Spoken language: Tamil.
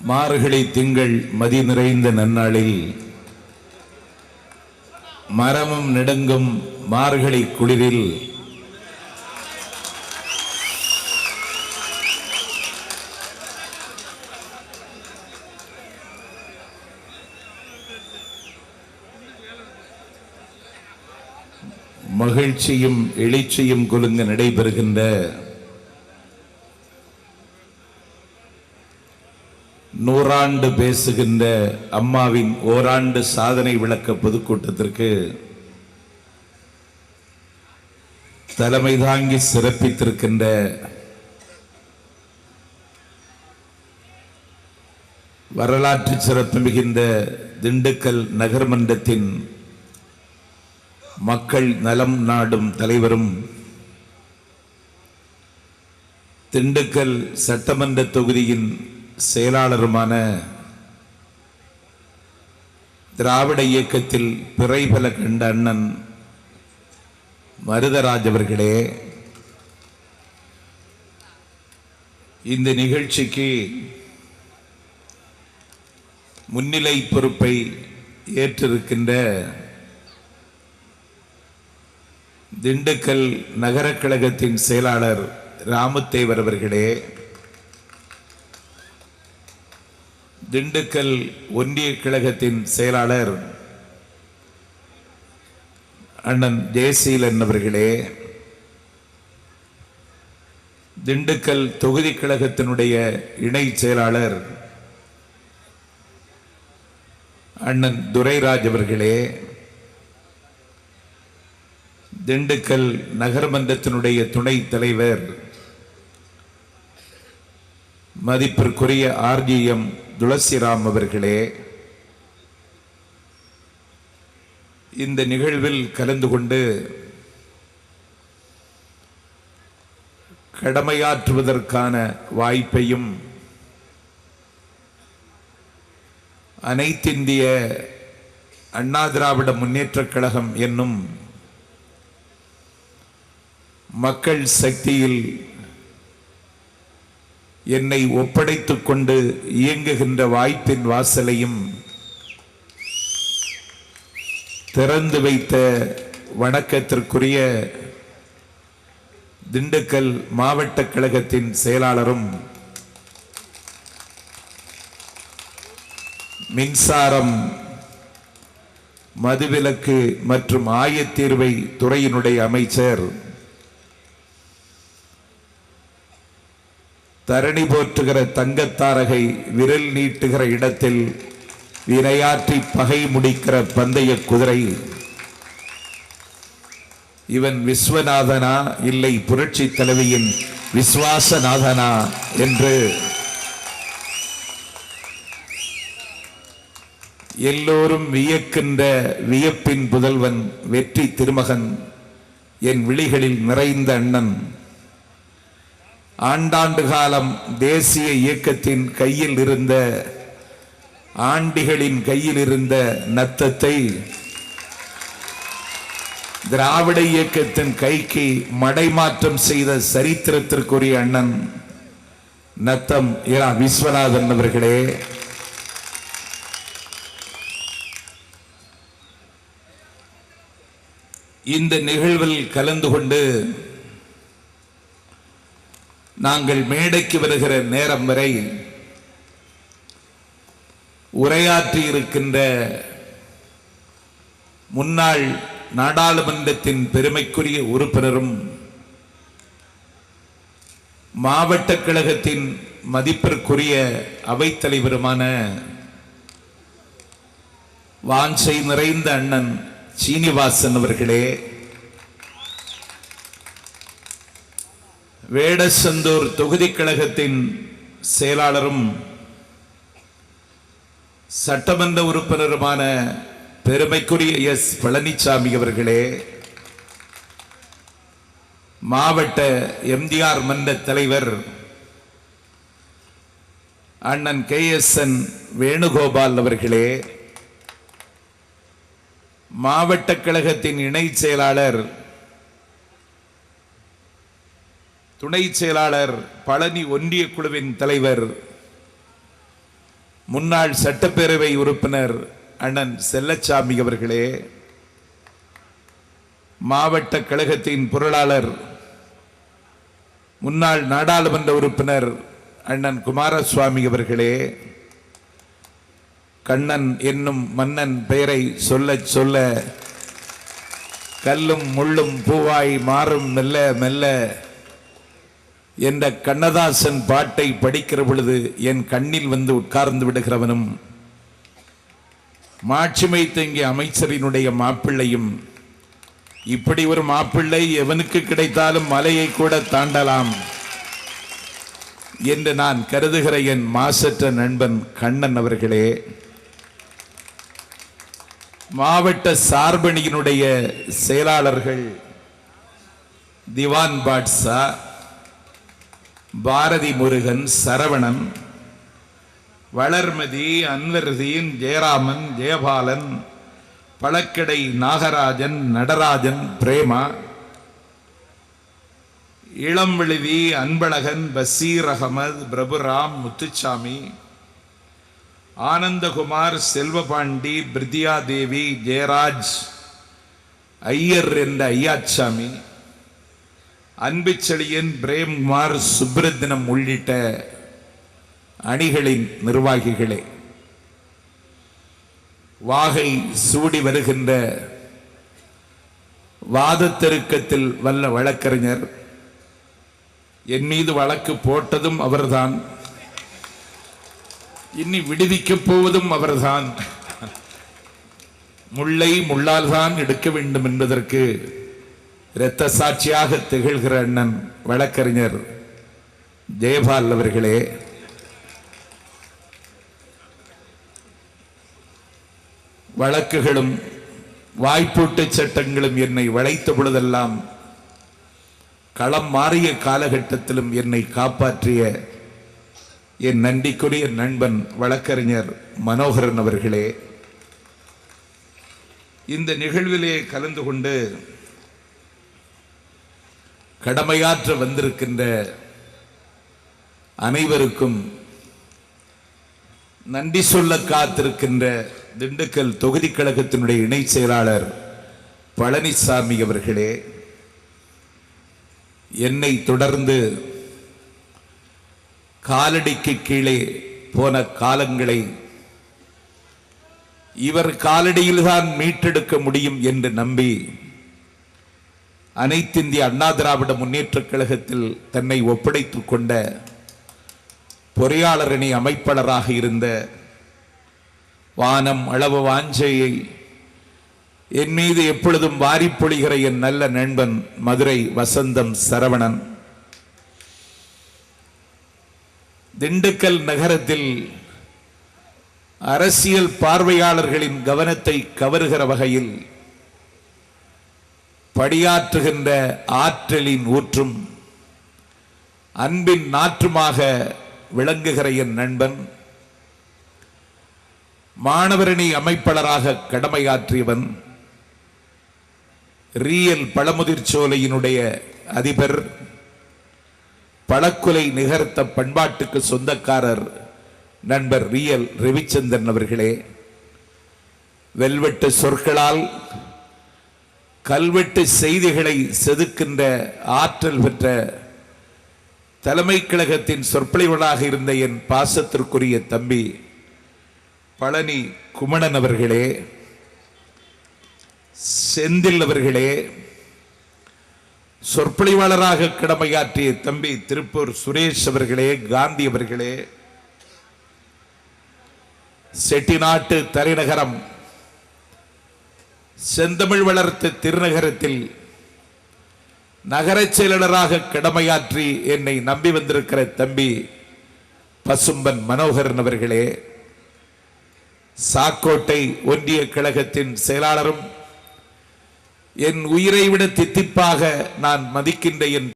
மார்கழி திங்கள் மதி நிறைந்த நன்னாளில் மரமும் நெடுங்கும் மார்கழி குளிரில் மகிழ்ச்சியும் எழுச்சியும் குலுங்க நடைபெறுகின்ற நூறாண்டு பேசுகின்ற அம்மாவின் ஓராண்டு சாதனை விளக்க பொதுக்கூட்டத்திற்கு தலைமை தாங்கி சிறப்பித்திருக்கின்ற வரலாற்று சிறப்பு மிகுந்த திண்டுக்கல் நகர்மன்றத்தின் மக்கள் நலம் நாடும் தலைவரும் திண்டுக்கல் சட்டமன்ற தொகுதியின் செயலாளருமான திராவிட இயக்கத்தில் பிறைபல கண்ட அண்ணன் மருதராஜ் அவர்களே, இந்த நிகழ்ச்சிக்கு முன்னிலை பொறுப்பை ஏற்றிருக்கின்ற திண்டுக்கல் நகர கழகத்தின் செயலாளர் ராமுத்தேவர் அவர்களே, திண்டுக்கல் ஒன்றிய கழகத்தின் செயலாளர் அண்ணன் ஜெயசீலன் அவர்களே, திண்டுக்கல் தொகுதி கழகத்தினுடைய இணை செயலாளர் அண்ணன் துரைராஜ் அவர்களே, திண்டுக்கல் நகர்மன்றத்தினுடைய துணைத் தலைவர் மதிப்பிற்குரிய RGM துளசிராம் அவர்களே, இந்த நிகழ்வில் கலந்து கொண்டு கடமையாற்றுவதற்கான வாய்ப்பையும் அனைத்திந்திய அண்ணா திராவிட முன்னேற்றக் கழகம் என்னும் மக்கள் சக்தியில் என்னை ஒப்படைத்துக் கொண்டு இயங்குகின்ற வாய்ப்பின் வாசலையும் திறந்து வைத்த வணக்கத்திற்குரிய திண்டுக்கல் மாவட்ட கழகத்தின் செயலாளரும் மின்சாரம் மதுவிலக்கு மற்றும் ஆயத்தீர்வை துறையினுடைய அமைச்சர் தரணி போற்றுகிற தங்கத்தாரகை விரல் நீட்டுகிற இடத்தில் விரையாற்றி பகை முடிக்கிற பந்தய குதிரை இவன் விஸ்வநாதனா இல்லை புரட்சி தலைவியின் விஸ்வாசநாதனா என்று எல்லோரும் வியக்கின்ற வியப்பின் புதல்வன் வெற்றி திருமகன் என் விழிகளில் நிறைந்த அண்ணன், ஆண்டாண்டு காலம் தேசிய இயக்கத்தின் கையில் இருந்த ஆண்டிகளின் கையில் இருந்த நத்தத்தை திராவிட இயக்கத்தின் கைக்கு மடைமாற்றம் செய்த சரித்திரத்திற்குரிய அண்ணன் நத்தம் இரா விஸ்வநாதன் அவர்களே, இந்த நிகழ்வில் கலந்து கொண்டு நாங்கள் மேடைக்கு வருகிற நேரம் வரை உரையாற்றி இருக்கின்ற முன்னாள் நாடாளுமன்றத்தின் பெருமைக்குரிய உறுப்பினரும் மாவட்ட கழகத்தின் மதிப்பிற்குரிய அவைத்தலைவருமான வாஞ்சை நிறைந்த அண்ணன் சீனிவாசன் அவர்களே, வேடசந்தூர் தொகுதி கழகத்தின் செயலாளரும் சட்டமன்ற உறுப்பினருமான பெருமைக்குரிய எஸ் பழனிசாமி அவர்களே, மாவட்ட MDR மன்ற தலைவர் அண்ணன் KSN வேணுகோபால் அவர்களே, மாவட்ட கழகத்தின் இணை செயலாளர் துணை செயலாளர் பழனி ஒன்றிய குழுவின் தலைவர் முன்னாள் சட்டப்பேரவை உறுப்பினர் அண்ணன் செல்லச்சாமி அவர்களே, மாவட்ட கழகத்தின் பொருளாளர் முன்னாள் நாடாளுமன்ற உறுப்பினர் அண்ணன் குமாரசுவாமி அவர்களே, கண்ணன் என்னும் மன்னன் பெயரை சொல்ல சொல்ல கல்லும் முள்ளும் பூவாய் மாறும் மெல்ல மெல்ல என்ற கண்ணதாசன் பாட்டை படிக்கிற பொழுது என் கண்ணில் வந்து உட்கார்ந்து விடுகிறவனும், மாட்சிமை தங்கிய அமைச்சரினுடைய மாப்பிள்ளையும், இப்படி ஒரு மாப்பிள்ளை எவனுக்கு கிடைத்தாலும் மலையை கூட தாண்டலாம் என்று நான் கருதுகிற என் மாசற்ற நண்பன் கண்ணன் அவர்களே, மாவட்ட சார்பணியினுடைய செயலாளர்கள் திவான் பாட்சா, பாரதி முருகன், சரவணன், வளர்மதி, அன்வர்தீன், ஜெயராமன், ஜெயபாலன், பழக்கடை நாகராஜன், நடராஜன், பிரேமா, இளம்விழுதி, அன்பழகன், பசீர் அகமது, பிரபுராம், முத்துச்சாமி, ஆனந்தகுமார், செல்வபாண்டி, பிரிதியா தேவி, ஜெயராஜ், ஐயர் என்ற ஐயாச்சாமி, அன்புச்செழியன், பிரேம்குமார், சுப்ரத்தினம் உள்ளிட்ட அணிகளின் நிர்வாகிகளே, வாகை சூடி வருகின்ற வாதத்தெருக்கத்தில் வல்ல வழக்கறிஞர், என் மீது வழக்கு போட்டதும் அவர்தான், இனி விடுவிக்கப் போவதும் அவர்தான், முள்ளை முள்ளால் தான் எடுக்க வேண்டும் என்பதற்கு இரத்த சாட்சியாக திகழ்கிற அண்ணன் வழக்கறிஞர் ஜெயபால் அவர்களே, வழக்குகளும் வாய்ப்பூட்டு சட்டங்களும் என்னை வளைத்த பொழுதெல்லாம் களம் மாறிய காலகட்டத்திலும் என்னை காப்பாற்றிய என் நன்றிக்குரிய நண்பன் வழக்கறிஞர் மனோகரன் அவர்களே, இந்த நிகழ்விலே கலந்து கொண்டு கடமையாற்ற வந்திருக்கின்ற அனைவருக்கும் நன்றி சொல்ல காத்திருக்கின்ற திண்டுக்கல் தொகுதி கழகத்தினுடைய இணை செயலாளர் பழனிசாமி அவர்களே, என்னை தொடர்ந்து காலடிக்கு கீழே போன காலங்களை இவர் காலடியில்தான் மீட்டெடுக்க முடியும் என்று நம்பி அனைத்திந்திய அண்ணா திராவிட முன்னேற்றக் கழகத்தில் தன்னை ஒப்படைத்துக் கொண்ட பொறியாளர் அணி அமைப்பாளராக இருந்த வானம் அளவு வாஞ்சையை என் மீது எப்பொழுதும் வாரி பொழிகிற என் நல்ல நண்பன் மதுரை வசந்தம் சரவணன், திண்டுக்கல் நகரத்தில் அரசியல் பார்வையாளர்களின் கவனத்தை கவருகிற வகையில் படியாற்றுகின்ற ஆற்றலின் ஊற்றும் அன்பின் நாற்றுமாக விளங்குகிற என் நண்பன், மாணவரணி அமைப்பாளராக கடமையாற்றியவன், ரியல் பழமுதிர்ச்சோலையினுடைய அதிபர், பழக்குலை நிகர்த்த பண்பாட்டுக்கு சொந்தக்காரர் நண்பர் ரியல் ரவிச்சந்திரன் அவர்களே, வெல்வெட்டு சொற்களால் கல்வெட்டு செய்திகளை செதுக்கின்ற ஆற்றல் பெற்ற தலைமை கழகத்தின் சொற்பொழிவளாக இருந்த என் பாசத்திற்குரிய தம்பி பழனி குமணன் அவர்களே, செந்தில் அவர்களே, சொற்பொழிவாளராக கடமையாற்றிய தம்பி திருப்பூர் சுரேஷ் அவர்களே, காந்தி அவர்களே, செட்டிநாட்டு தலைநகரம் செந்தமிழ் வளர்த்த திருநகரத்தில் நகர செயலாளராக கடமையாற்றி என்னை நம்பி வந்திருக்கிற தம்பி பசும்பன் மனோகரன் அவர்களே, சாக்கோட்டை ஒன்றிய கழகத்தின் செயலாளரும் என் உயிரை விட தித்திப்பாக நான் மதிக்கின்ற என்